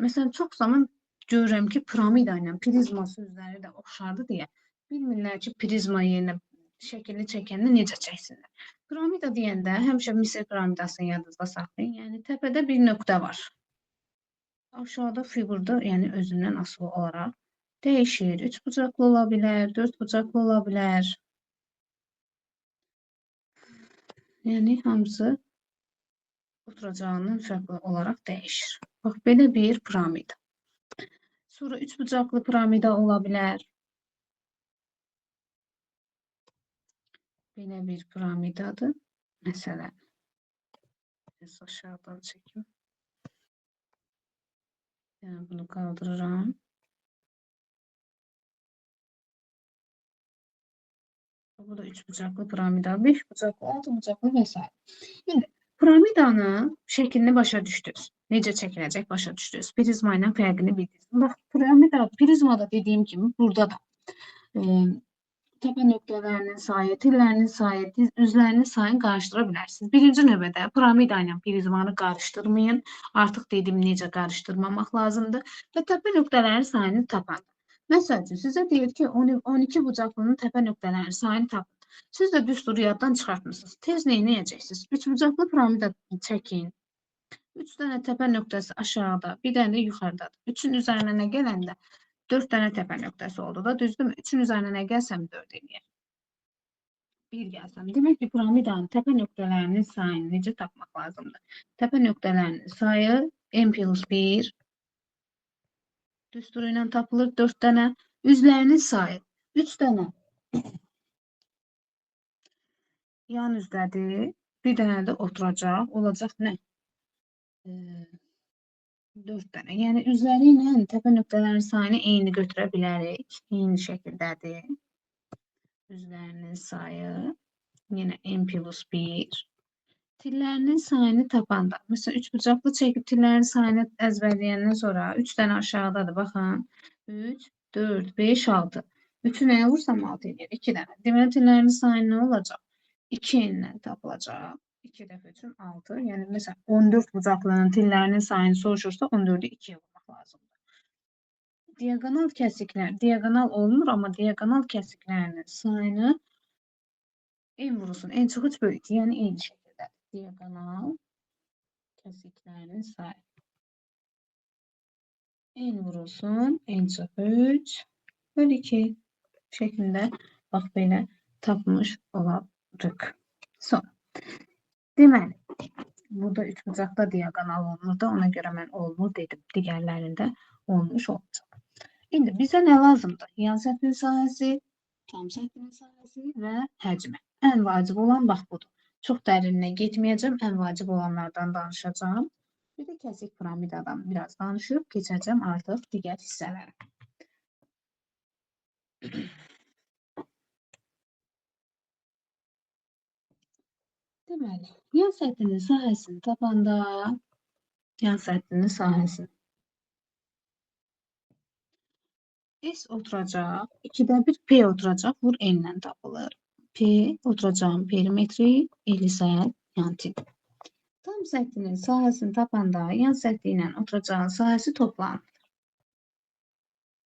Mesela çox zaman görürəm ki, piramida ilə prizma sözləri də oxşardı deyə bilmirlər ki, prizma yerinə şəkilli çəkəndə necə çəksinlər. Piramida deyəndə həmişə Misir piramidasını yadınızda saxlayın. Yəni təpədə bir nöqtə var. Aşağıda fiqurda, yəni özündən asılı olaraq dəyişir. 3 bucaqlı ola bilər, 4 bucaqlı ola bilər. Yəni hamısı oturacağından fərqli olaraq dəyişir. Bax, belə bir piramida. Sonra 3 bucaqlı piramida ola bilər. Belə bir piramidadır. Məsələn, biraz aşağıdan çəkim. Yəni bunu qaldırıram. Bu da 3 bucaqlı piramida, 5 bucaqlı, 6 bucaqlı və s. İndi piramidanın şəklini başa düşdünüz. Necə çəkiləcək başa düşdünüz. Prizma ilə fərqini bildiniz. Bax, piramida, prizmada dediyim kimi burada da təpə nöqtələrinin sayı, tillərinin sayı, üzlərinin sayını qarışdıra bilərsiniz. Birinci növbədə piramida ilə prizmanı qarışdırmayın. Artıq dedim necə qarışdırmamaq lazımdır və təpə nöqtələrin sayını tapın. Məsəl üçün, sizə deyir ki, 12 bucaqlının təpə nöqtələrinin sayını tapın. Siz də düsturu yaddan çıxartmışsınız. Tez neynəyəcəksiniz? 3 bucaqlı piramida çəkin. 3 dənə təpə nöqtəsi aşağıda, bir dənə də yuxarıdadır. 3-ün üzərinə nə gələndə 4 dənə təpə nöqtəsi oldu da, düzdürmü? 3-ün üzərinə nə gəlsəm 4 eləyər. 1 gəlsəm. Demək ki, piramidanın təpə nöqtələrinin sayını necə tapmaq lazımdır? Təpə nöqtələrinin sayı n plus 1 düsturu ilə tapılır 4 dənə. Üzlərinin sayı 3 dənə yan üzdədir. Bir dənə də oturacaq. Olacaq nə? 4 dənə. Yəni üzləri ilə təpə nöqtələrin sayını eyni götürə bilərik. Eyni şəkildədir. Üzlərinin sayı yenə n plus 1. Tillərinin sayını tapanda, məsələn, 3 bucaqlı çəkib tillərin sayını əzbərləyəndən sonra 3 dənə aşağıdadır, baxın. 3, 4, 5, 6. 3-ü nəyə vursam 6 edir? 2 dənə. Deməli, tillərin sayı nə olacaq? 2 ilə tapılacaq. 2 dəfə üçün 6. Yəni, məsələn, 14 bucaqlının tillərinin sayını soruşursa, 14-ü 2-yə vurmaq lazımdır. Diagonal kəsiklər, diagonal olmur, amma diagonal kəsiklərinin sayını en vurulsun. En çox 3 bölü 2, yəni eyni şəkildə. Diagonal kəsiklərinin sayı. En vurulsun, en çox 3 bölü 2 şəklində bax belə tapmış olarıq. Sonra, deməli, burada 3 bucaqda diagonal olmur da, ona görə mən olmur dedim. Digərlərində olmuş olacaq. İndi bizə nə lazımdır? Yan səthin sahəsi, tam səthin sahəsi və həcmi. Ən vacib olan bax budur. Çox dərinlə getməyəcəm, ən vacib olanlardan danışacağım. Bir də kəsik piramidadan biraz danışıb keçəcəm artıq digər hissələrə. Deməli, yan səthinin sahəsini tapanda, yan səthinin sahəsini S oturacaq, 2-də 1 P oturacaq, vur N-lə tapılır. P oturacağın perimetri 50 sayət yan tip. Tam səthinin sahəsini tapanda yan səthi ilə oturacağın sahəsi toplanır.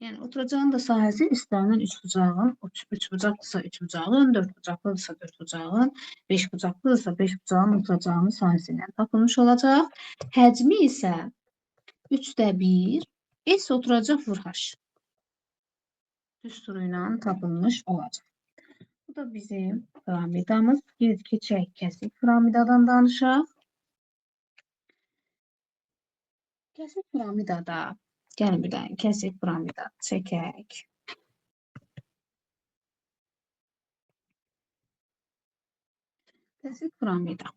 Yəni oturacağın da sahəsi üstlərindən 3 bucağın, 3 bucaqlısa 3 bucağın, 4 bucaqlısa 4 bucağın, 5 bucaqlısa 5 bucağın oturacağının sahəsi ilə tapılmış olacaq. Həcmi isə 3-də 1 S oturacaq vur H. Düsturu ilə tapılmış olacaq. Bu da bizim piramidamız. Keçək kəsik piramidadan danışaq. Kəsik piramidada, gəlin bir dənə kəsik piramida çəkək. Kəsik piramida.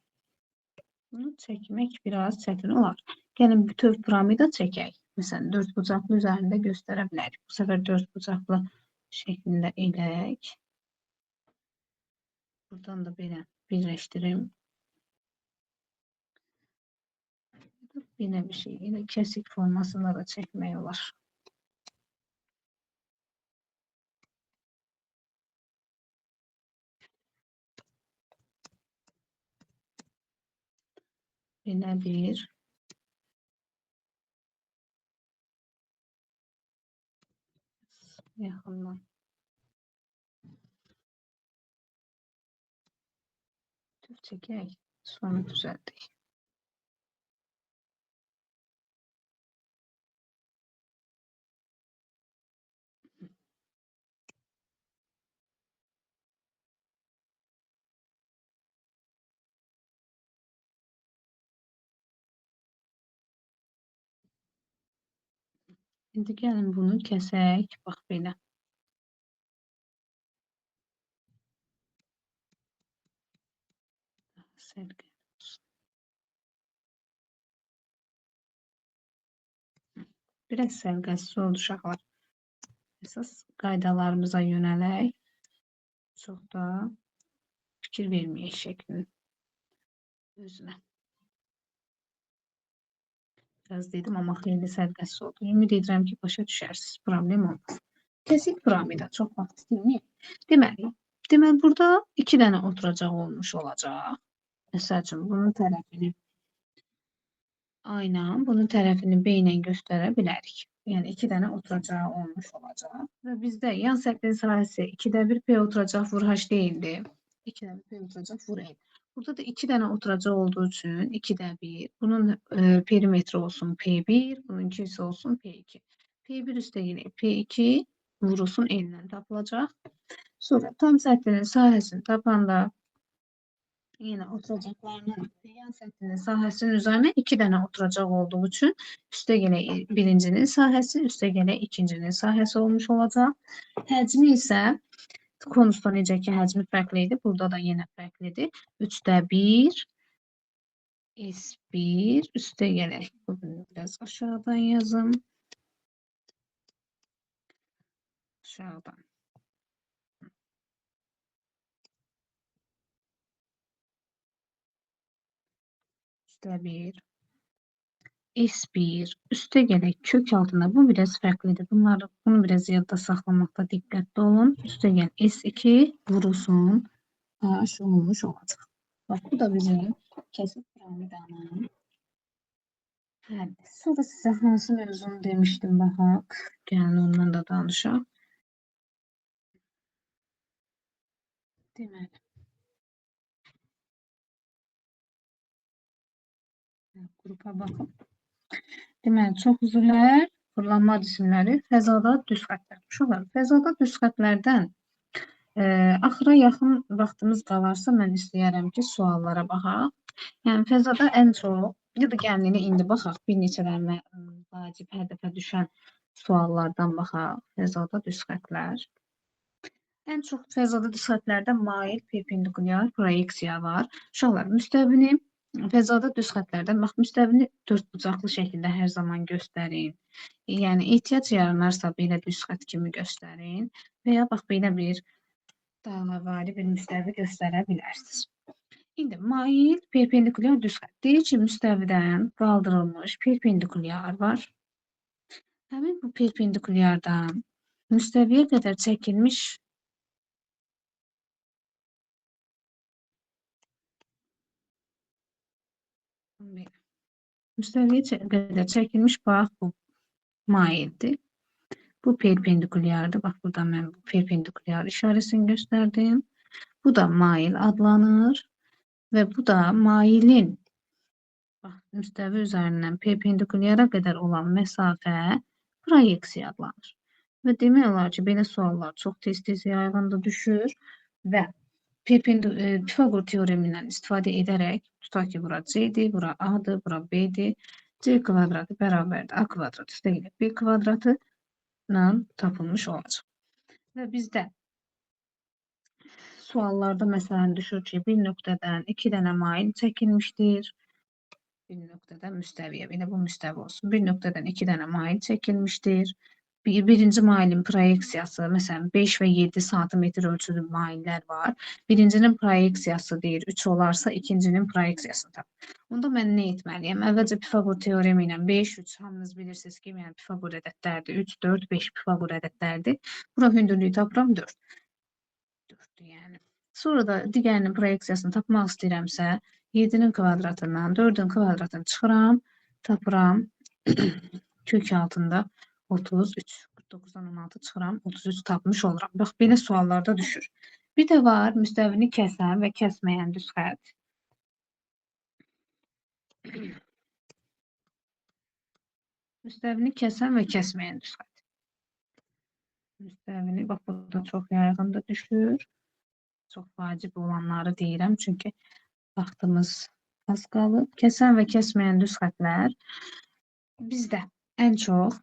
Bunu çəkmək biraz çətin olar. Gəlin bütöv piramida çəkək. Məsələn, 4 bucaqlı üzərində göstərə bilərik. Bu səfər 4 bucaqlı şəklində elək. Buradan da belə birləşdirim. Yine bir şey, yine kesik formasında da çekmeyi var. Yine bir Yaxından. Tüf çəkək. Sonra düzəldik. İndi gəlin bunu kəsək. Bax belə. Sərgə. Biraz sərgəsiz oldu uşaqlar. Əsas qaydalarımıza yönələk. Çox da fikir verməyək şəklin özünə. Biraz dedim, amma xeyli sərgəsiz oldu. Ümid edirəm ki, başa düşərsiniz. Problem olmaz. Kəsik piramida çox vaxt istəyir. Deməli, burada 2 dənə oturacaq olmuş olacaq. Məsəl üçün, bunun tərəfini A ilə, bunun tərəfini B ilə göstərə bilərik. Yəni, 2 dənə oturacağı olmuş olacaq. Və bizdə yan səthin sahəsi 2də 1 P oturacaq vur H deyildi. 2də 1 P oturacaq vur N. Burada da 2 dənə oturacaq olduğu üçün 2də 1. Bunun perimetri olsun P1, bununki isə olsun P2. P1 üstəgələ P2 vurulsun N-lə tapılacaq. Sonra tam səthinin sahəsini tapanda yenə oturacaqlarının yan səthinin sahəsinin üzərinə 2 dənə oturacaq olduğu üçün üstəgələ birincinin sahəsi, üstəgələ ikincinin sahəsi olmuş olacaq. Həcmi isə konusda necə ki, həcmi fərqli idi. Burada da yenə fərqlidir. 3də 1 S1 üstə gələk. Bunu biraz aşağıdan yazım. Aşağıdan. Üstə 1 S1 üstə gələk kök altında. Bu biraz fərqlidir. Bunu biraz yadda saxlamakta diqqətli olun. Üstə gəl S2 vurulsun H olmuş olacaq. Bax, bu da bizim kəsik piramidanın həllidir. Sonra sizə hansı mövzunu demişdim, baxaq. Gəlin ondan da danışaq. Deməli. Qrupa baxın. Deməli, çox üzrlər, fırlanma cisimləri, fəzada düz xətlər. Uşaqlar, fəzada düz xətlərdən axıra yaxın vaxtımız qalarsa, mən istəyərəm ki, suallara baxaq. Yəni, fəzada ən çox, ya da gəlin indi baxaq, bir neçələrinə vacib hər dəfə düşən suallardan baxaq. Fəzada düz xətlər. Ən çox fəzada düz xətlərdə mail, perpendikulyar proyeksiya var. Uşaqlar, müstəvini fəzada düz xətlərdən, bax, müstəvini dördbucaqlı şəkildə hər zaman göstərin. Yəni, ehtiyac yaranarsa belə düz xət kimi göstərin və ya bax, belə bir dağlavari bir müstəvi göstərə bilərsiniz. İndi, mail, perpendikulyar düz xət. Deyir ki, müstəvidən qaldırılmış perpendikulyar var. Həmin bu perpendikulyardan müstəviyə qədər çəkilmiş qədər çəkilmiş bax, bu maildir. Bu perpendikulyardır. Bax, burada mən perpendikulyar işarəsini göstərdim. Bu da mail adlanır və bu da mailin müstəvi üzərindən perpendikulyara qədər olan məsafə proyeksiya adlanır. Və demək olar ki, belə suallar çox tez-tez yayğında düşür və Pifaqor teoremindən istifadə edərək, tutaq ki, bura C-dir, bura A-dır, bura B-dir, C kvadratı bərabərdir A kvadratı üstə gələk B kvadratı tapılmış olacaq. Və bizdə suallarda məsələn düşür ki, bir nöqtədən 2 dənə mail çəkilmişdir. Bir nöqtədən müstəviyə, belə bu müstəvi olsun. Bir nöqtədən 2 dənə mail çəkilmişdir. Birinci mailin proyeksiyası, məsələn, 5 və 7 sm ölçülü maillər var. Birincinin proyeksiyası deyir 3 olarsa, ikincinin proyeksiyasını tap. Onda mən nə etməliyəm? Əvvəlcə Pifaqor teoremi ilə 5, 3, hamınız bilirsiniz ki, yəni Pifaqor ədədlərdir. 3, 4, 5 Pifaqor ədədlərdir. Bura hündürlüyü tapıram 4. 4-dür yəni. Sonra da digərinin proyeksiyasını tapmaq istəyirəmsə, 7-nin kvadratından 4-ün kvadratını çıxıram, tapıram kök altında 33. 49-dan 16 çıxıram, 33 tapmış oluram. Bax, belə suallarda düşür. Bir də var müstəvini kəsən və kəsməyən düz xətt. Müstəvini kəsən və kəsməyən düz xətt. Müstəvini, bax, burada çox yaygın da düşür. Çox vacib olanları deyirəm, çünki vaxtımız az qalıb. Kəsən və kəsməyən düz xəttlər bizdə ən çox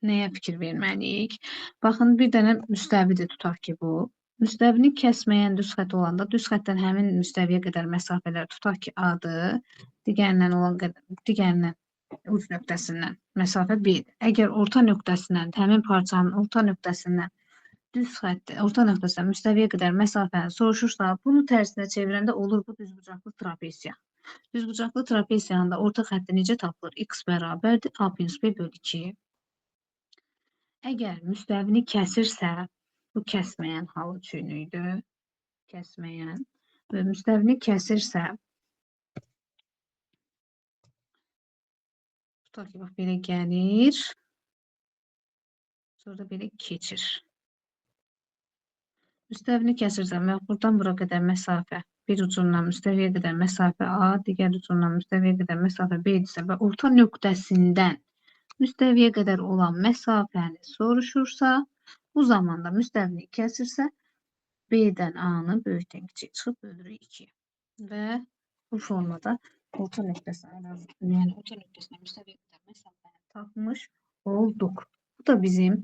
nəyə fikir verməliyik? Baxın, bir dənə müstəvidir tutaq ki, bu. Müstəvini kəsməyən düz xətt olanda düz xəttdən həmin müstəviyə qədər məsafələr tutaq ki, A-dır. Digərindən uc nöqtəsindən məsafə 1-dir. Əgər orta nöqtəsindən, həmin parçanın orta nöqtəsindən düz xətt, orta nöqtəsindən müstəviyə qədər məsafəni soruşursa, bunu tərsinə çevirəndə olur bu düzbucaqlı trapesiya. Düzbucaqlı trapesiyanın da orta xətti necə tapılır? X bərabərdir A minus B bölü 2. Əgər müstəvini kəsirsə, bu kəsməyən hal üçün idi. Kəsməyən və müstəvini kəsirsə, tutaq ki, bax, belə gəlir, sonra belə keçir. Müstəvini kəsirsə, buradan bura qədər məsafə, bir ucundan müstəviyə qədər məsafə A, digər ucundan müstəviyə qədər məsafə B idisə və orta nöqtəsindən müstəviyə qədər olan məsafəni soruşursa, bu zamanda müstəvini kəsirsə, B-dən A-nı böyükdən kiçik çıxıb bölürük 2. Və bu formada orta nöqtəsindən müstəviyə qədər məsafəni tapmış olduq. Bu da bizim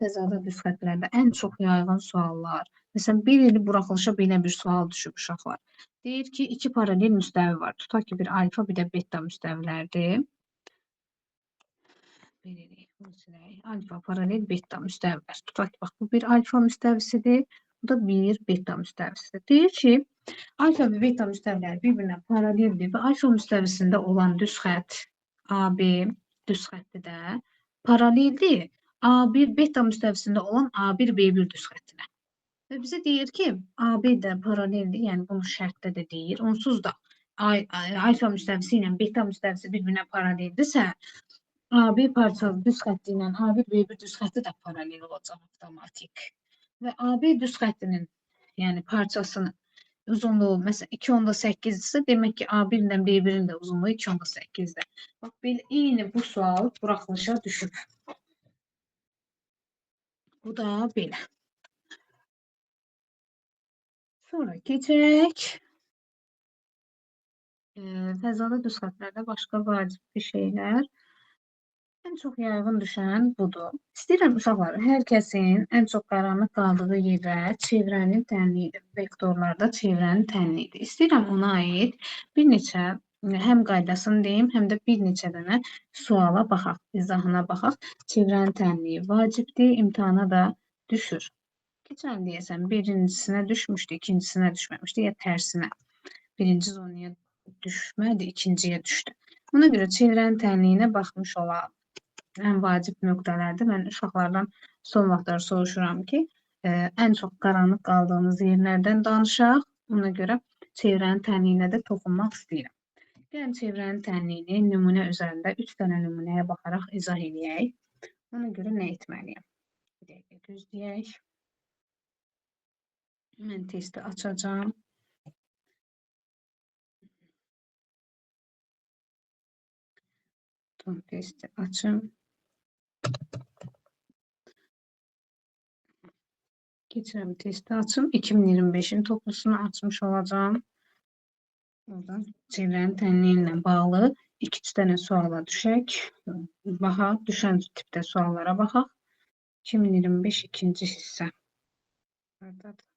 təzada düz xəttlərdə ən çox yaygın suallar. Məsələn, bir ili buraxılışa belə bir sual düşüb uşaqlar. Deyir ki, iki paralel müstəvi var. Tutaq ki, bir alfa, bir də beta müstəvilərdir. Alfa, paralel, beta müstəvilər. Tutaq ki, bax, bu bir alfa müstəvisidir. Bu da bir beta müstəvisidir. Deyir ki, alfa və beta müstəviləri bir-birinə paraleldir və alfa müstəvisində olan düz xətt AB düz xətti də paraleldir A1 beta müstəvisində olan A1 B1 düz xəttinə. Və bizə deyir ki, AB də paraleldir, yəni bunu şərtdə də deyir. Onsuz da alfa müstəvisi ilə beta müstəvisi bir-birinə paraleldirsə, AB parçalı düz xətti ilə A1 B1 düz xətti də paralel olacaq avtomatik. Və AB düz xəttinin, yəni parçasının uzunluğu məsələn 2.8-dirsə, demək ki, A1 ilə B1-in də uzunluğu 2.8-dir. Bax, belə eyni bu sual buraxılışa düşüb. Bu da belə. Sonra keçək. Fəzada düz xəttlərdə başqa vacib bir şeylər. Ən çox yaygın düşən budur. İstəyirəm uşaqlar, hər kəsin ən çox qaranlıq qaldığı yerlər çevrənin tənliyidir. Vektorlarda çevrənin tənliyidir. İstəyirəm ona aid bir neçə həm qaydasını deyim, həm də bir neçə dənə suala baxaq, izahına baxaq. Çevrənin tənliyi vacibdir, imtahana da düşür. Keçən deyəsən, birincisinə düşmüşdü, ikincisinə düşməmişdi, ya tərsinə. Birinci zonaya düşmədi, ikinciyə düşdü. Ona görə çevrənin tənliyinə baxmış olalım. Ən vacib nöqtələrdir. Mən uşaqlardan son vaxtlar soruşuram ki, ən çox qaranlıq qaldığınız yerlərdən danışaq. Ona görə çevrənin tənliyinə də toxunmaq istəyirəm. Gəlin çevrənin tənliyini nümunə üzərində 3 dənə nümunəyə baxaraq izah edək. Ona görə nə etməliyəm? Bir dəqiqə gözləyək. Mən testi açacağım. Testi açım. Geçirəm testi açım. 2025'in toplusunu açmış olacağım. Oradan çevrənin tənliyi ilə bağlı 2-3 dənə suala düşək. Baxaq, düşən tipdə suallara baxaq. 2025 ikinci hissə. Buradadır.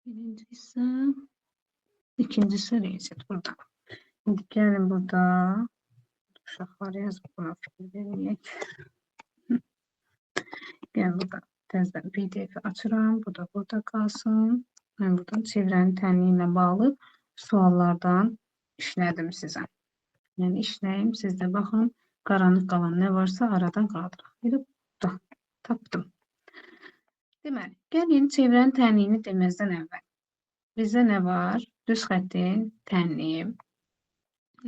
Birinci hissə. İkincisi reset burada. Şimdi gəlin burada uşaqlar yazıb buna fikir verməyək. Gəlin burada təzədən PDF açıram. Bu da burada qalsın. Mən buradan çevrənin tənliyi ilə bağlı suallardan işlədim sizə. Yəni işləyim, siz də baxın. Qaranlıq qalan nə varsa aradan qaldıraq. Elə burada tapdım. Deməli, gəlin çevrənin tənliyini deməzdən əvvəl. Bizdə nə var? Düz xəttin tənliyi.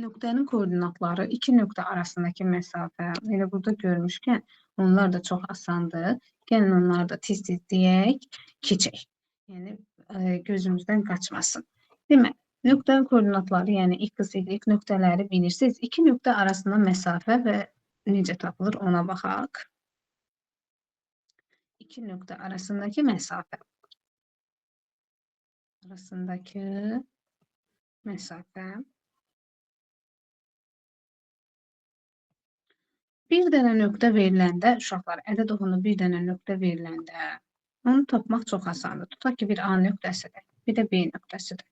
Nöqtənin koordinatları iki nöqtə arasındakı məsafə. Elə burada görmüşkən onlar da çox asandır. Gəlin onları da tez-tez deyək, keçək. Yəni gözümüzdən qaçmasın. Demək, nöqtənin koordinatları, yəni x, y nöqtələri bilirsiniz. İki nöqtə arasında məsafə və necə tapılır ona baxaq. İki nöqtə arasındakı məsafə. Arasındakı məsafə. Bir dənə nöqtə veriləndə, uşaqlar, ədəd oxunu bir dənə nöqtə veriləndə, onu tapmaq çox asandır. Tutaq ki, bir A nöqtəsidir, bir də B nöqtəsidir.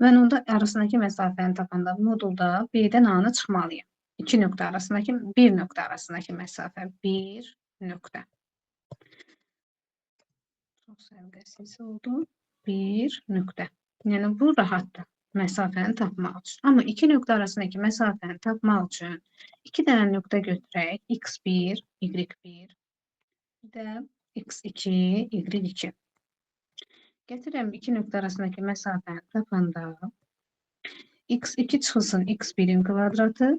Mən onda arasındakı məsafəni tapanda modulda B-dən A-nı çıxmalıyım. İki nöqtə arasındakı, bir nöqtə arasındakı məsafə, bir nöqtə. Çox səliqəsiz oldu. Bir nöqtə. Yəni, bu rahatdır. Məsafəni tapmaq üçün. Amma iki nöqtə arasındakı məsafəni tapmaq üçün iki dənə nöqtə götürək. X1, Y1, bir də X2, Y2. Gətirəm iki nöqtə arasındakı məsafəni tapanda X2 çıxılsın X1-in kvadratı,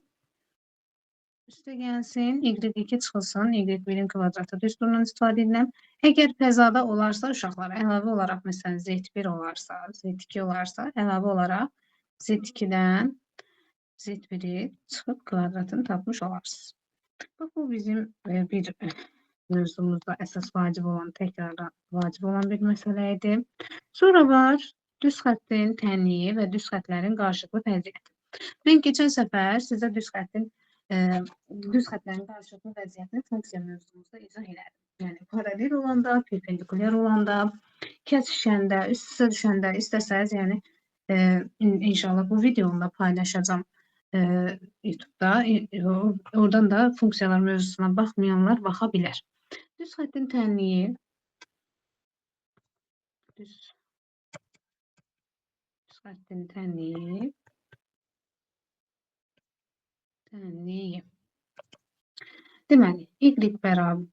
üstə gəlsin, Y2 çıxılsın Y1-in kvadratı düsturundan istifadə ediləm. Əgər fəzada olarsa, uşaqlar, əlavə olaraq, məsələn, Z1 olarsa, Z2 olarsa, əlavə olaraq Z2-dən Z1-i çıxıb kvadratını tapmış olarsınız. Bax, bu bizim bir mövzumuzda əsas vacib olan, təkrardan vacib olan bir məsələ idi. Sonra var düz xəttin tənliyi və düz xətlərin qarşılıqlı vəziyyəti. Mən keçən səfər sizə düz xətlərin qarşılıqlı vəziyyətini funksiya mövzumuzda izah elədim. Yəni, paralel olanda, perpendikulyar olanda, kəsişəndə, üst-üstə düşəndə, istəsəz, yəni, inşallah bu videonu da paylaşacağım YouTube-da. Oradan da funksiyalar mövzusuna baxmayanlar baxa bilər. Düz xəttin tənliyi, düz xəttin tənliyi, deməli, y bərabər,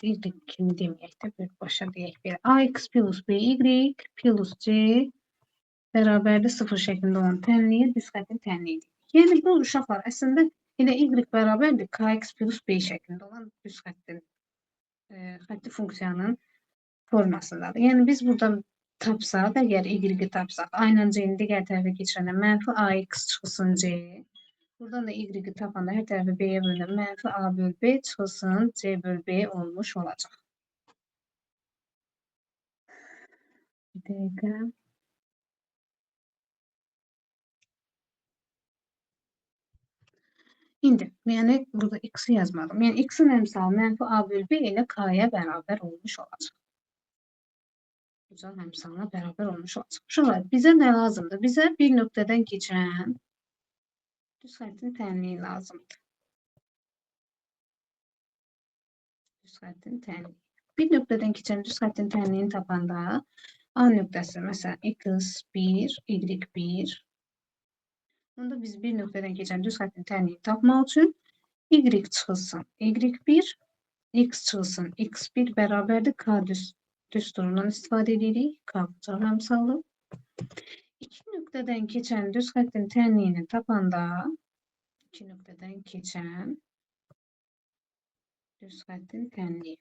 y kimi deməyək də, başa deyək belə. Ax plus by plus c bərabərli 0 şəklində olan tənliyə düz xəttin tənliyidir. Yəni, bu uşaqlar əslində elə y bərabərdir kx plus b şəklində olan düz xətti funksiyanın formasındadır. Yəni, biz buradan tapsaq, əgər y-i tapsaq, a ilə c-ni digər tərəfə keçirəndə mənfi ax çıxılsın c, buradan da y-i tapanda hər tərəfi b-yə bölündə mənfi a böl b çıxılsın c böl b olmuş olacaq. Bir dəqiqə. İndi, yəni, burada x-i yazmadım. Yəni, x-in əmsalı mənfi a böl b ilə k-yə bərabər olmuş olacaq. Bucaq əmsalına bərabər olmuş olacaq. Şurada, bizə nə lazımdır? Bizə bir nöqtədən keçən düz xəttin tənliyi lazımdır. Düz xəttin tənliyi. Bir nöqtədən keçən düz xəttin tənliyini tapanda A nöqtəsi, məsələn, x1, y1. Onda biz bir nöqtədən keçən düz xəttin tənliyini tapmaq üçün y çıxılsın y1, x çıxılsın x1 bərabərdir k düsturundan istifadə edirik. K bucaq əmsalı. İki nöqtədən keçən düz xəttin tənliyini tapanda iki nöqtədən keçən düz xəttin tənliyi.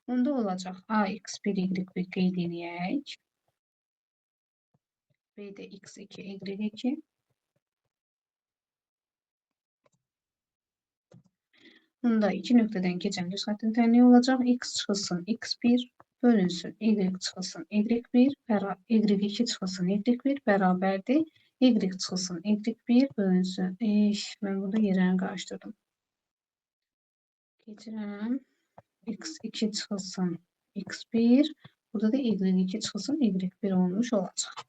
Onda olacaq ax1, y1 qeyd edək. B də x2, y2. Onda iki nöqtədən keçən düz xəttin tənliyi olacaq. X çıxılsın x1 bölünsün y çıxılsın y1, y2 çıxılsın y1 bərabərdir. Y çıxılsın y1 bölünsün. Mən burada yerlərini qarışdırdım. Keçirəm. X2 çıxılsın x1. Burada da y2 çıxılsın y1 olmuş olacaq.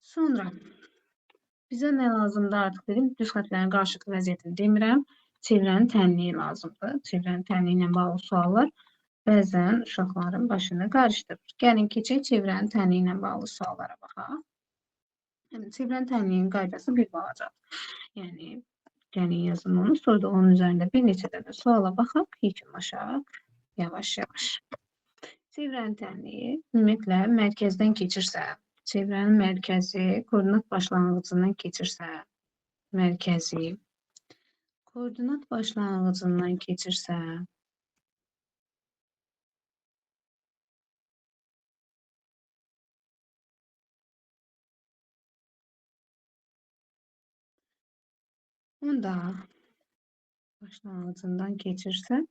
Sonra bizə nə lazımdır artıq dedim. Düz xətlərin qarşılıqlı vəziyyətini demirəm. Çevrənin tənliyi lazımdır. Çevrənin tənliyi ilə bağlı suallar bəzən uşaqların başını qarışdırır. Gəlin keçək çevrənin tənliyi ilə bağlı suallara baxaq. Çevrənin tənliyinin qaydası bir balacadır. Yəni, gəlin yazın onu. Sonra da onun üzərində bir neçə dənə suala baxaq, yekunlaşaq yavaş-yavaş. Çevrənin tənliyi ümumiyyətlə mərkəzdən keçirsə, çevrənin mərkəzi koordinat başlanğıcından keçirsə, mərkəzi koordinat başlanğıcından keçirsə, onda başlanğıcından keçirsə,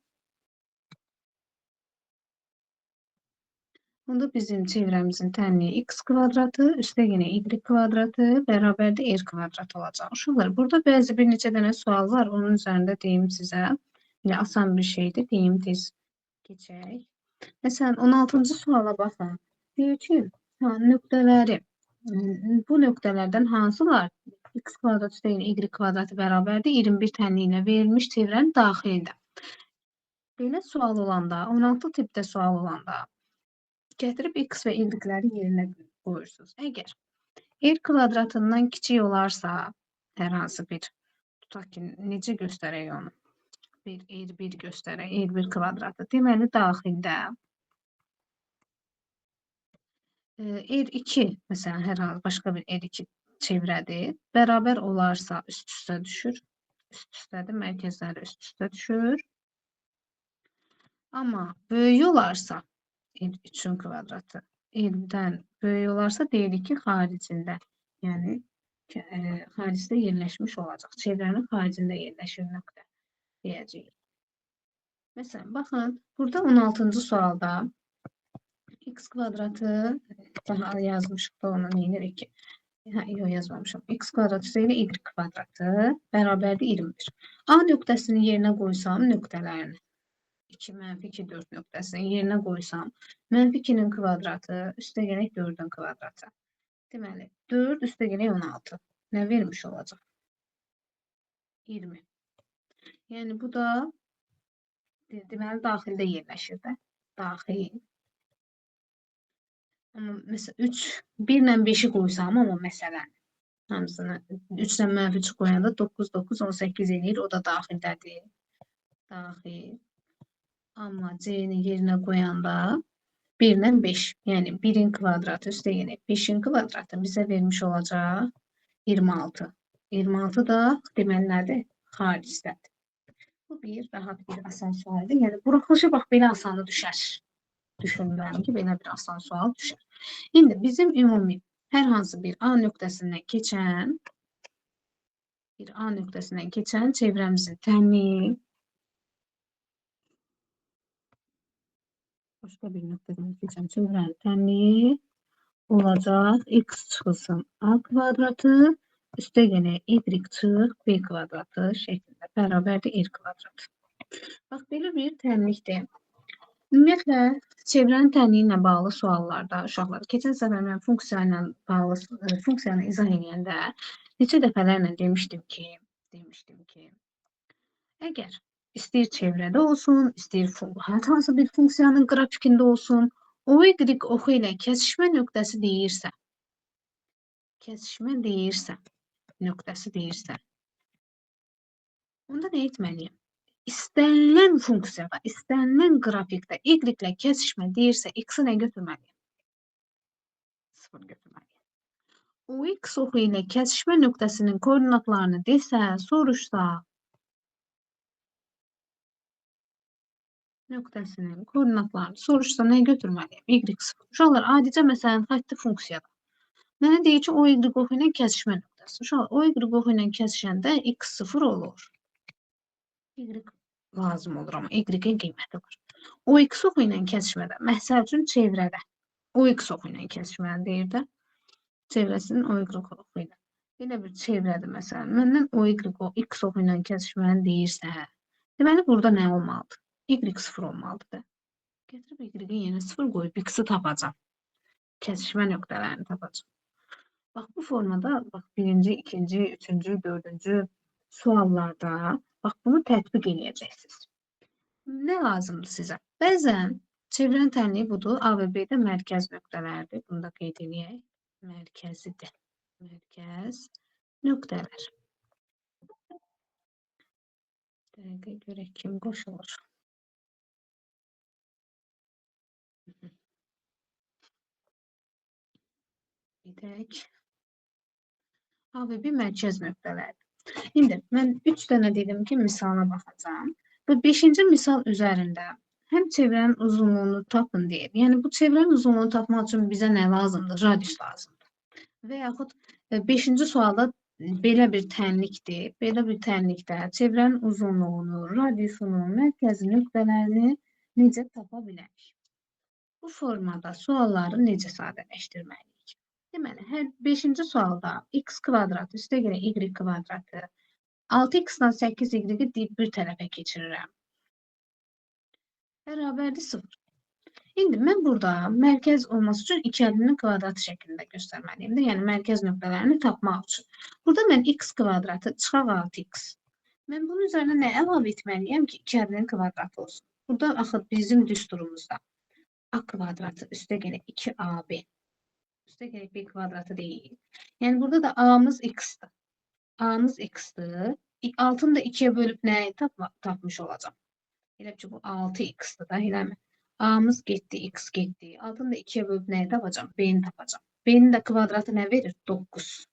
onda bizim çevrəmizin tənliyi x kvadratı, üstə yenə y kvadratı, bərabərdə r kvadratı olacaq. Uşaqlar, burada bəzi bir neçə dənə sual var. Onun üzərində deyim sizə. Yəni, asan bir şeydir. Deyim tez keçək. Məsələn, 16-cı suala baxın. Deyir ki, nöqtələri, bu nöqtələrdən hansılar x kvadrat üstə yenə y kvadratı bərabərdir 21 tənliyi ilə verilmiş çevrənin daxilində. Belə sual olanda, 16 tipdə sual olanda gətirib x və y-ləri yerinə qoyursunuz. Əgər r kvadratından kiçik olarsa, hər hansı bir, tutaq ki, necə göstərək onu? Bir r1 göstərək, r1 kvadratı. Deməli, daxildə r2, məsələn, hər hansı başqa bir r2 çevrədir. Bərabər olarsa üst-üstə düşür. Üst-üstədir, mərkəzləri üst-üstə düşür. Amma böyük olarsa, 3'ün kvadratı 50'den böyük olarsa deyirik ki xaricində. Yəni xaricdə yerləşmiş olacaq. Çevrənin xaricində yerləşir nöqtə deyəcəyik. Məsələn, baxın, burada 16-cı sualda x kvadratı daha yazmışıq da onu neyinirik ki? Yox, yazmamışam. X kvadratı üzrə y kvadratı bərabərdir 21. A nöqtəsini yerinə qoysam nöqtələrini 2, -2, 4 nöqtəsini yerinə qoysam, -2'nin kvadratı üstə gələk 4'ün kvadratı. Deməli, 4 üstə gələk 16. Nə vermiş olacaq? 20. Yəni, bu da deməli, daxildə yerləşir də. Daxil. Amma, məsələn, 1 ilə 5'i qoysam, amma məsələn, hamısını 3 ilə -3 qoyanda 9, 9, 18 eləyir. O da daxildədir. Daxil. Amma c'ni yerinə qoyanda 1 ilə 5. Yəni 1'in kvadratı üstə yenə 5'in kvadratı bizə vermiş olacaq 26. 26 da deməli nədir? Xaricdədir. Bu bir rahat bir asan sualdır. Yəni buraxılışı bax belə asanı düşər. Düşünürəm ki, belə bir asan sual düşər. İndi bizim ümumi hər hansı bir A nöqtəsindən keçən çevrəmizin tənliyi başqa bir nöqtədən keçən çevrənin tənliyi olacaq x çıxılsın a kvadratı üstə yenə y çıx b kvadratı şəklində bərabərdir r kvadratı. Bax, belə bir tənlikdir. Ümumiyyətlə, çevrənin tənliyi ilə bağlı suallarda uşaqlar, keçən səfər mən funksiya ilə bağlı funksiyanı izah edəndə neçə dəfələrlə demişdim ki, əgər istəyir çevrədə olsun, istəyir hər hansı bir funksiyanın qrafikində olsun, o y oxu ilə kəsişmə nöqtəsi deyirsə, onda nə etməliyəm? İstənilən funksiyada, istənilən qrafikdə y ilə kəsişmə deyirsə, x-i nə götürməliyəm? 0 götürməliyəm. O x oxu ilə kəsişmə nöqtəsinin koordinatlarını desə, soruşsa, nöqtəsinin koordinatlarını soruşsa nə götürməliyəm? Y0. Uşaqlar, adicə məsələn, xətti funksiyada. Mənə deyir ki, o y oxu ilə kəsişmə nöqtəsi. Uşaqlar, o y oxu ilə kəsişəndə x 0 olur. Y lazım olur, amma y-in qiyməti var. O x oxu ilə kəsişmədə, məsəl üçün çevrədə. O x oxu ilə kəsişməli deyir də. Çevrəsinin o y oxu ilə. Belə bir çevrədir, məsələn. Məndən o x oxu ilə kəsişməli deyirsə, deməli, burada nə olmalıdır? Y 0 olmalıdır da. Gətirib y-in yenə 0 qoyub x-i tapacam. Kəsişmə nöqtələrini tapacam. Bax, bu formada, bax, 1-ci, 2-ci, 3-cü, 4-cü suallarda, bax, bunu tətbiq edəcəksiniz. Nə lazımdır sizə? Bəzən çevrənin tənliyi budur. A və B-də mərkəz nöqtələrdir. Bunu da qeyd edək. Mərkəzidir. Mərkəz nöqtələr. Dəqiqə görək kim qoşulur. Gedək. A və B mərkəz nöqtələrdir. İndi mən 3 dənə dedim ki, misala baxacağam. Bu 5-ci misal üzərində həm çevrənin uzunluğunu tapın deyib. Yəni bu çevrənin uzunluğunu tapmaq üçün bizə nə lazımdır? Radius lazımdır. Və yaxud 5-ci sualda belə bir tənlikdir. Belə bir tənlikdə çevrənin uzunluğunu, radiusunu, mərkəzi nöqtələrini necə tapa bilərik? Bu formada sualları necə sadələşdirməliyik? Deməli, hər 5-ci sualda x kvadrat üstə görə y kvadratı 6x-dan 8y-i deyib bir tərəfə keçirirəm. Bərabərdir 0. İndi mən burada mərkəz olması üçün ikəlinin kvadratı şəklində göstərməliyim də, yəni mərkəz nöqtələrini tapmaq üçün. Burada mən x kvadratı çıxaq 6x. Mən bunun üzərinə nə əlavə etməliyəm ki, ikəlinin kvadratı olsun? Burada axı bizim düsturumuzda a kvadratı üstə görə 2ab. Üstə görə b kvadratı deyil. Yəni burada da a'mız x-dir. A'mız x-dir. 6'ını da 2'ye bölüp nəyi tapmış olacağım? Elə ki, bu 6x'dir da, eləmi? A'mız getdi, x getdi. 6'ını da 2'ye bölüp nəyi tapacağım? B'ni tapacağım. B'nin də kvadratı nə verir? 9.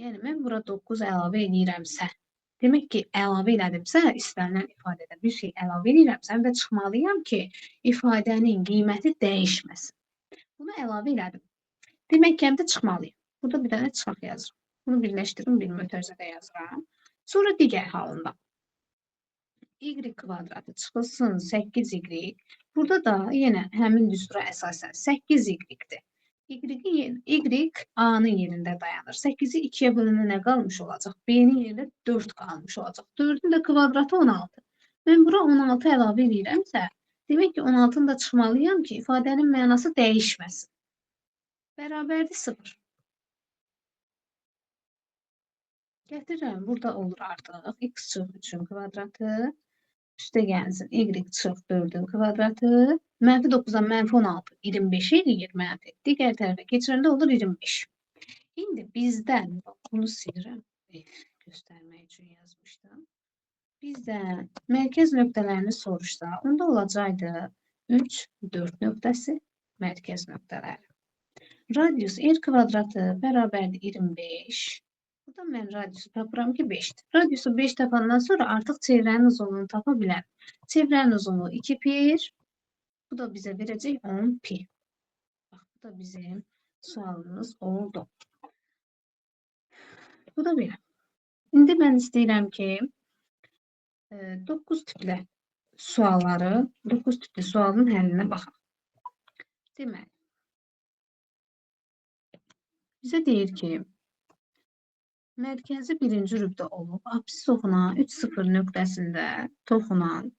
Yəni, mən bura 9 əlavə edirəmsə, demək ki, əlavə elədimsə, istənilən ifadədə bir şey əlavə edirəmsə, və çıxmalıyam ki, ifadənin qiyməti dəyişməsin. Bunu əlavə elədim. Demək ki, həm də çıxmalıyım. Burada bir dənə çıxaq yazırım. Bunu birləşdirim, bir mötərizədə yazıram. Sonra digər halında y kvadratı çıxılsın 8y. Burada da yenə həmin düstura əsasən 8y-dir. Y A-nın yerində dayanır. 8-i 2-yə bölünə nə qalmış olacaq? B-nin yerində 4 qalmış olacaq. 4-ün də kvadratı 16. Mən bura 16 əlavə edirəmsə, demək ki, 16-nı da çıxmalıyam ki, ifadənin mənası dəyişməsin. Bərabərdir 0. Gətirirəm, burada olur artıq x çox 3-ün kvadratı, üstə gəlsin y çox 4-ün kvadratı, mənfi 9-dan mənfi 16, 25 eləyir mənfi. Digər tərəfə keçirəndə olur 25. İndi bizdən, bunu silirəm, göstərmək üçün yazmışdım. Bizdən mərkəz nöqtələrini soruşsa, onda olacaqdı 3, 4 nöqtəsi mərkəz nöqtələri. Radius r kvadratı bərabərdir 25. Burada mən radiusu tapıram ki, 5'dir. Radiusu 5 tapandan sonra artıq çevrənin uzunluğunu tapa bilərəm. Çevrənin uzunluğu 2 pi. Bu da bizə verəcək 10 pi. Bax, bu da bizim sualımız oldu. Bu da belə. İndi mən istəyirəm ki, 9 tipli sualın həllinə baxaq. Deməli, bizə deyir ki, mərkəzi birinci rübdə olub, apsis toxunan 3,0 nöqtəsində toxunan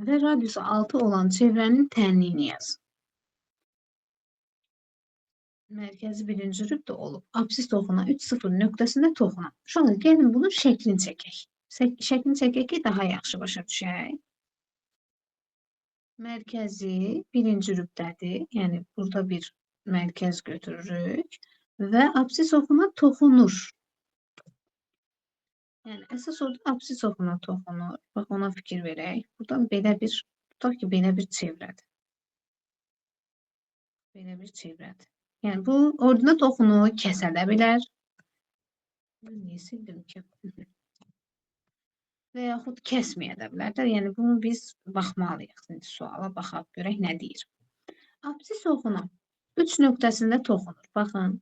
və radiusu 6 olan çevrənin tənliyini yazın. Mərkəzi birinci rübdə olub, apsis toxunan 3,0 nöqtəsində toxunan. Şu an gəlin bunun şəklini çəkək. Şəklini çəkək ki, daha yaxşı başa düşək. Mərkəzi birinci rübdədir. Yəni, burada bir mərkəz götürürük və apsis oxuna toxunur. Yəni, əsas orada apsis oxuna toxunur. Bax, ona fikir verək. Buradan belə bir, tutaq ki, belə bir çevrədir. Belə bir çevrədir. Yəni, bu ordina toxunu kəsə də bilər. Mən niyə sildim ki? Və yaxud kəsməyə də bilər də. Yəni, bunu biz baxmalıyıq. Suala baxaq, görək nə deyir. Apsis oxuna 3 nöqtəsində toxunur. Baxın.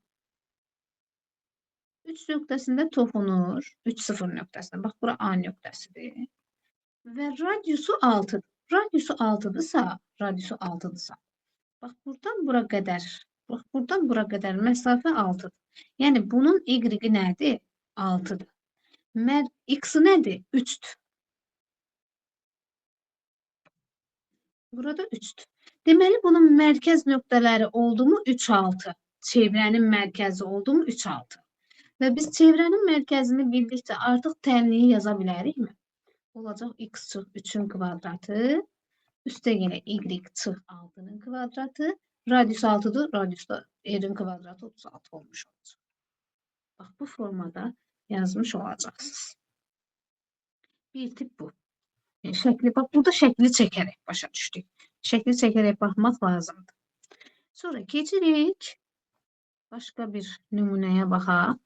3 nöqtəsində toxunur. 3,0 nöqtəsində. Bax, bura A nöqtəsidir. Və radiusu 6-dır. Radiusu 6-dırsa, bax, buradan bura qədər məsafə 6-dır. Yəni, bunun y-i nədir? 6-dır. X-i nədir? 3-dür. Burada 3'dür. Deməli, bunun mərkəz nöqtələri oldu mu 3, 6. Çevrənin mərkəzi oldu mu 3, 6. Və biz çevrənin mərkəzini bildikcə artıq tənliyi yaza bilərikmi? Olacaq x çıx 3'ün kvadratı, üstə yenə y çıx 6'nın kvadratı, radius 6'dır, radius da r-in kvadratı 36 olmuş olacaq. Bax, bu formada yazmış olacaqsınız. Bir tip bu. Şəkli, bax, burada şəkli çəkərək başa düşdük. Şəkli çəkərək baxmaq lazımdır. Sonra keçirik Başqa bir nümunəyə baxaq.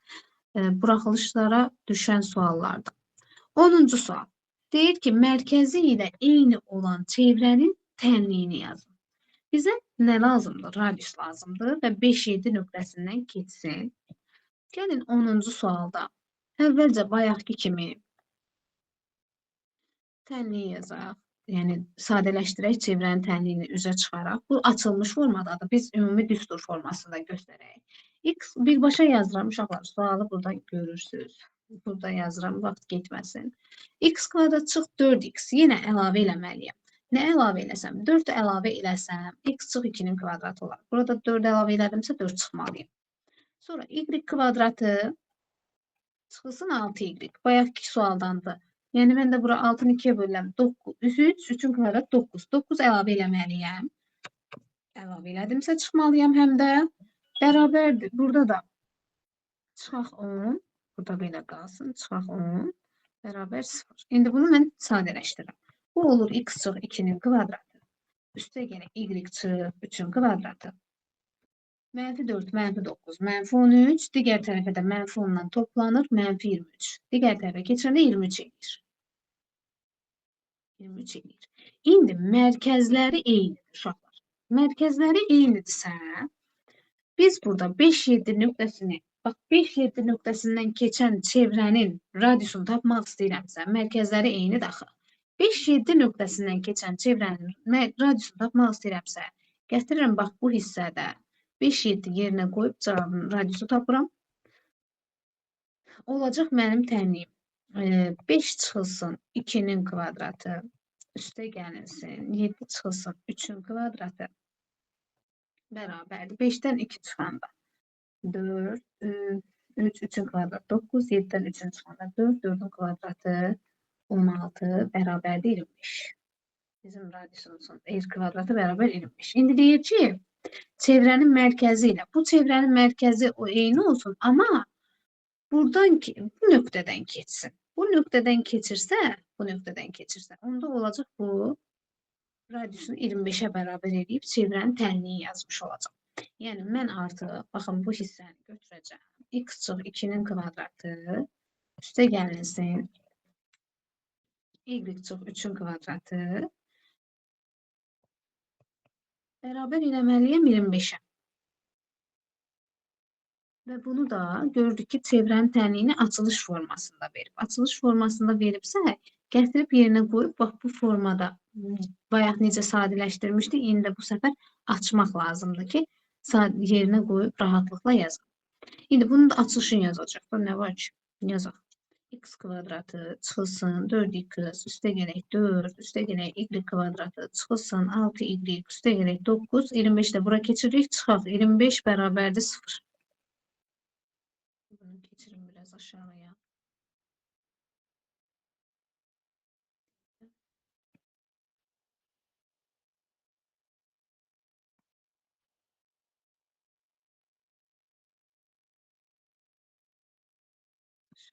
Buraxılışlara düşən suallardan. 10-cu sual. Deyir ki, mərkəzi ilə eyni olan çevrənin tənliyini yazın. Bizə nə lazımdır? Radius lazımdır və 5-7 nöqtəsindən keçsin. Gəlin 10-cu sualda əvvəlcə bayaqki kimi tənliyi yazaq. Yəni sadələşdirək, çevrənin tənliyini üzə çıxaraq. Bu açılmış formadadır. Biz ümumi düstur formasında göstərək. X birbaşa yazıram uşaqlar. Sualı burada görürsünüz. Burada yazıram, vaxt getməsin. X kvadrat çıx 4x. Yenə əlavə eləməliyəm. Nə əlavə eləsəm? 4 əlavə eləsəm, x çıx 2-nin kvadratı olar. Burada 4 əlavə elədimsə 4 çıxmalıyım. Sonra y kvadratı çıxılsın 6y. Bayaqki sualdandır. Yəni mən də bura 6-nı 2-yə bölürəm. 9, 3, 3-ün kvadratı 9. 9 əlavə eləməliyəm. Əlavə elədimsə çıxmalıyam həm də. Bərabərdir. Burada da çıxaq 10. Burada belə qalsın. Çıxaq 10. Bərabər 0. İndi bunu mən sadələşdirirəm. Bu olur x çıx 2-nin kvadratı. Üstə gələk y çıx 3-ün kvadratı. Mənfi 4, mənfi 9, mənfi 13. Digər tərəfə də mənfi 10-dan toplanır. Mənfi 23. Digər tərəfə keçəndə 23 edir. 23 edir. İndi mərkəzləri eynidir uşaqlar. Mərkəzləri eynidirsə, biz burada 5-7 nöqtəsini, bax 5-7 nöqtəsindən keçən çevrənin radiusunu tapmaq istəyirəmsə, mərkəzləri eynidir axı. 5-7 nöqtəsindən keçən çevrənin radiusunu tapmaq istəyirəmsə, gətirirəm bax bu hissədə 5-7 yerinə qoyub cavabın radiusu tapıram. Olacaq mənim tənliyim. 5 çıxılsın 2-nin kvadratı. Üstə gəlinsin. 7 çıxılsın 3-ün kvadratı. Bərabərdir. 5-dən 2 çıxanda 4, 3, 3-ün kvadratı 9, 7-dən 3-ün çıxanda 4, 4-ün kvadratı 16, bərabərdir 25. Bizim radiusumuzun r kvadratı bərabər 25. İndi deyir ki, çevrənin mərkəzi ilə. Bu çevrənin mərkəzi o eyni olsun, amma buradan ki, bu nöqtədən keçsin. Bu nöqtədən keçirsə, onda olacaq bu radiusunu 25-ə bərabər edib çevrənin tənliyini yazmış olacaq. Yəni mən artıq, baxın bu hissəni götürəcəm. X çıx 2-nin kvadratı üstə gəlinsin. Y çıx 3-ün kvadratı bərabər eləməliyəm 25-ə. Və bunu da gördük ki, çevrənin tənliyini açılış formasında verib. Açılış formasında veribsə, gətirib yerinə qoyub, bax bu formada bayaq necə sadələşdirmişdik, indi bu səfər açmaq lazımdır ki, yerinə qoyub rahatlıqla yazaq. İndi bunun da açılışını yazacaq. Nə var ki? Yazaq. X kvadratı çıxılsın 4x, üstə gələk 4, üstə gələk y kvadratı çıxılsın 6y, üstə gələk 9, 25 də bura keçirik, çıxaq 25 bərabərdir 0. Bunu geçirin biraz aşağıya.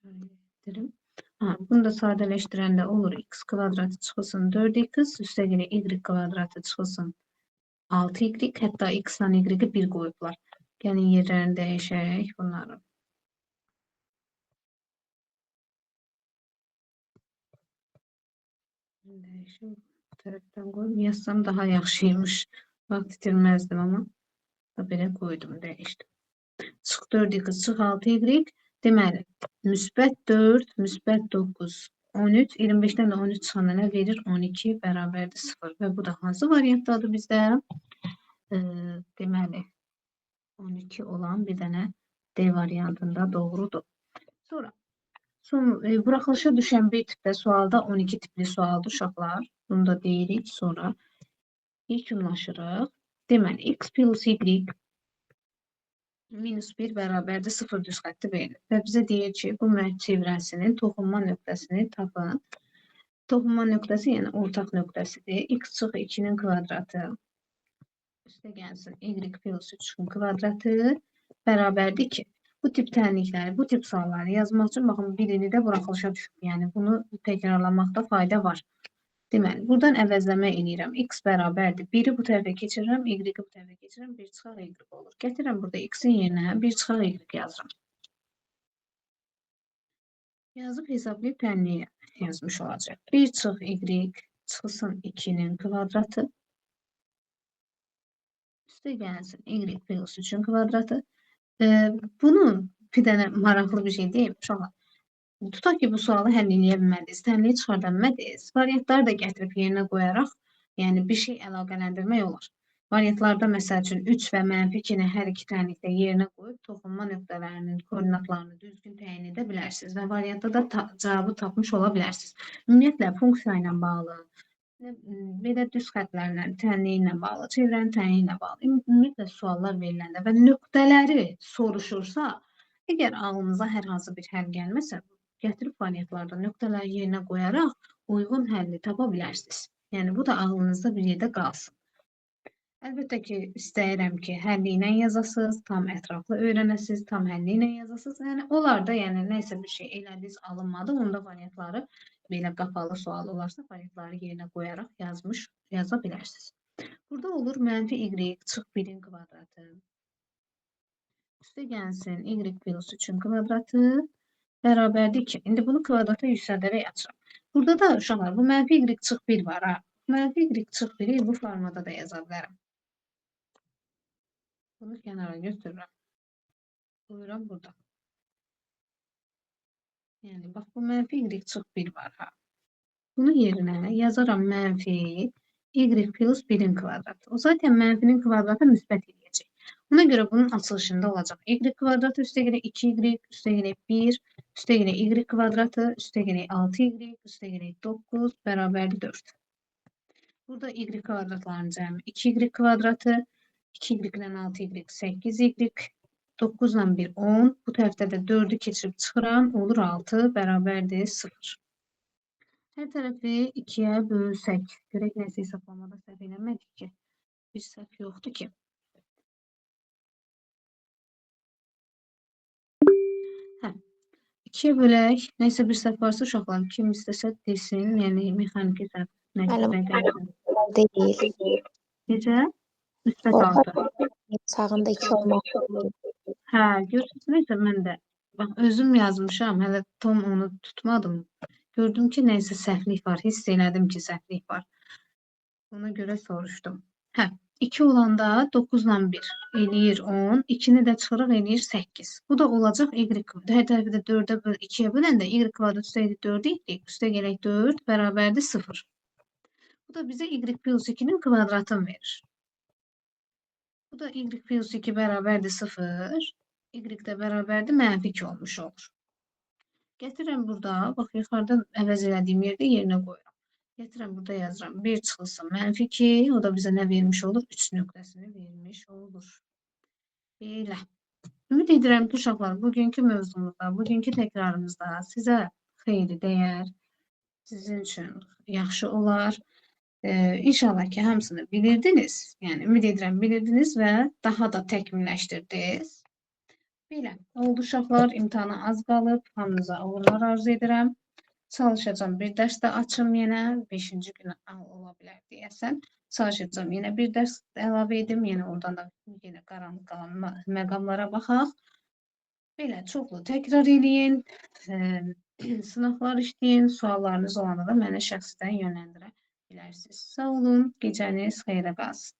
Şöyle getirin. Bunu da sadeleştirende olur. X kvadratı çıxılsın 4x, üstə gələ y kvadratı çıxılsın 6y, hətta x-la y-i 1 qoyublar. Gəlin yerlərini dəyişək bunları. Dəyişim bu tərəfdən qoyub yazsam daha yaxşıymış. Vaxt itirməzdim amma belə qoydum, dəyişdim. Çıx 4x, çıx 6y. Deməli, müsbət 4, müsbət 9, 13, 25-dən də 13 çıxanda nə verir? 12 bərabərdir 0. Və bu da hansı variantdadır bizdə? Deməli, 12 olan bir dənə D variantında doğrudur. Sonra, buraxılışa düşən bir tipdə sualda 12 tipli sualdır uşaqlar. Bunu da deyirik, sonra yekunlaşırıq. Deməli, x plus y minus 1 bərabərdir 0 düz xətti verilir. Və bizə deyir ki, bu çevrəsinin toxunma nöqtəsini tapın. Toxunma nöqtəsi, yəni ortaq nöqtəsidir. X çıx 2-nin kvadratı üstə gəlsin y plus 3-ün kvadratı bərabərdir ki, bu tip tənlikləri, bu tip sualları yazmaq üçün baxın birini də buraxılışa düşüb. Yəni bunu təkrarlamakta fayda var. Deməli, buradan əvəzləmə edirəm. X bərabərdir. 1-i bu tərəfə keçirirəm, Y-i bu tərəfə keçirirəm, 1 çıxar Y olur. Gətirəm burada X-in yerinə 1 çıxar Y yazıram. Yazıb hesablayıb tənliyə yazmış olacaq. 1 çıx Y çıxsın 2-nin kvadratı. Üstə gəlsin Y plus 3-ün kvadratı. Bunun bir dənə maraqlı bir şey deyim. Uşaqlar. Tutaq ki, bu sualı həll edə bilmədiniz, tənliyi çıxarda bilmədiniz. Variantları da gətirib yerinə qoyaraq, yəni bir şey əlaqələndirmək olar. Variantlarda məsəl üçün 3 və -2-ni hər iki tənlikdə yerinə qoyub toxunma nöqtələrinin koordinatlarını düzgün təyin edə bilərsiniz və variantda da cavabı tapmış ola bilərsiniz. Ümumiyyətlə, funksiya ilə bağlı, belə düz xətlərlə, tənliyi ilə bağlı, çevrənin tənliyi ilə bağlı, ümumiyyətlə suallar veriləndə və nöqtələri soruşursa, əgər ağlınıza hər hansı bir həll gəlməsə, gətirib variantlarda nöqtələri yerinə qoyaraq uyğun həlli tapa bilərsiniz. Yəni, bu da ağlınızda bir yerdə qalsın. Əlbəttə ki, istəyirəm ki, həlli ilə yazasınız, tam ətraflı öyrənəsiniz, tam həlli ilə yazasınız. Yəni, onlar da, yəni, nəysə bir şey elədiniz, alınmadı, onda variantları belə qapalı sual olarsa, variantları yerinə qoyaraq yaza bilərsiniz. Burada olur -y çıx 1-in kvadratı. Üstə gəlsin Y plus 3-ün kvadratı. Bərabərdir 2. İndi bunu kvadrata yüksəldərək açıram. Burada da uşaqlar, bu -y çıx 1 var. Ha? -y çıx 1-i bu formada da yaza bilərəm. Bunu kənara götürürəm. Buyuram burada. Yəni, bax, bu -y çıx 1 var. Ha? Bunu yerinə yazaram -y plus 1-in kvadratı. O zaten mənfinin kvadratı müsbət edəcək. Ona görə bunun açılışında olacaq. Y kvadratı üstə gələk 2y, üstə gələk 1, üstə gələk y kvadratı, üstə gələk 6y, üstə gələk 9, bərabərdir 4. Burada y kvadratların cəmi 2y kvadratı, 2y ilə 6y 8y, 9 ilə 1 10, bu tərəfdə də 4-ü keçirib çıxıram, olur 6, bərabərdir 0. Hər tərəfi 2-yə bölsək, görək nəsə hesablamada səhv eləmədik ki, bir səhv yoxdur ki. Hə, 2-yə bölək, nəsə bir səhv varsa uşaqlar, kim istəsə desin, yəni mexaniki səhv. Değil. Necə? Müsbət 6. Sağında 2 olmalı. Hə, görürsünüz, neysə mən də bax, özüm yazmışam, hələ tam onu tutmadım. Gördüm ki, neysə səhvlik var, hiss elədim ki, səhvlik var. Ona görə soruşdum. Hə, 2 olanda 9 ilə 1 eləyir 10, 2-ni də çıxırıq eləyir 8. Bu da olacaq y kvadrat. Hər tərəfi də 4-ə 2-yə böləndə y kvadrat üstə 4 etdik, üstə gələk 4 bərabərdir 0. Bu da bizə y plus 2-nin kvadratını verir. Bu da y plus 2 bərabərdir 0. Y də bərabərdir -2 olmuş olur. Gətirəm burada, bax, yuxarıdan əvəz elədiyim yerdə yerinə qoyuram. Gətirəm burada yazıram. 1 çıxılsın -2, o da bizə nə vermiş olur? 3 nöqtəsini vermiş olur. Belə. Ümid edirəm ki, uşaqlar, bugünkü mövzumuzda, bugünkü təkrarımızda sizə xeyli dəyər, sizin üçün yaxşı olar. İnşallah ki, hamısını bilirdiniz. Yəni, ümid edirəm bilirdiniz və daha da təkmilləşdirdiniz. Belə, oldu uşaqlar, imtahana az qalıb, hamınıza uğurlar arzu edirəm. Çalışacağım, bir dərs də açım yenə, 5-ci gün ola bilər deyəsən. Çalışacağım, yenə bir dərs əlavə edim, yenə oradan da yenə qaranlıq qalan məqamlara baxaq. Belə, çoxlu təkrar eləyin, sınaqlar işləyin, suallarınız olanda da mənə şəxsdən yönləndirə bilərsiniz. Sağ olun, gecəniz xeyrə qalsın.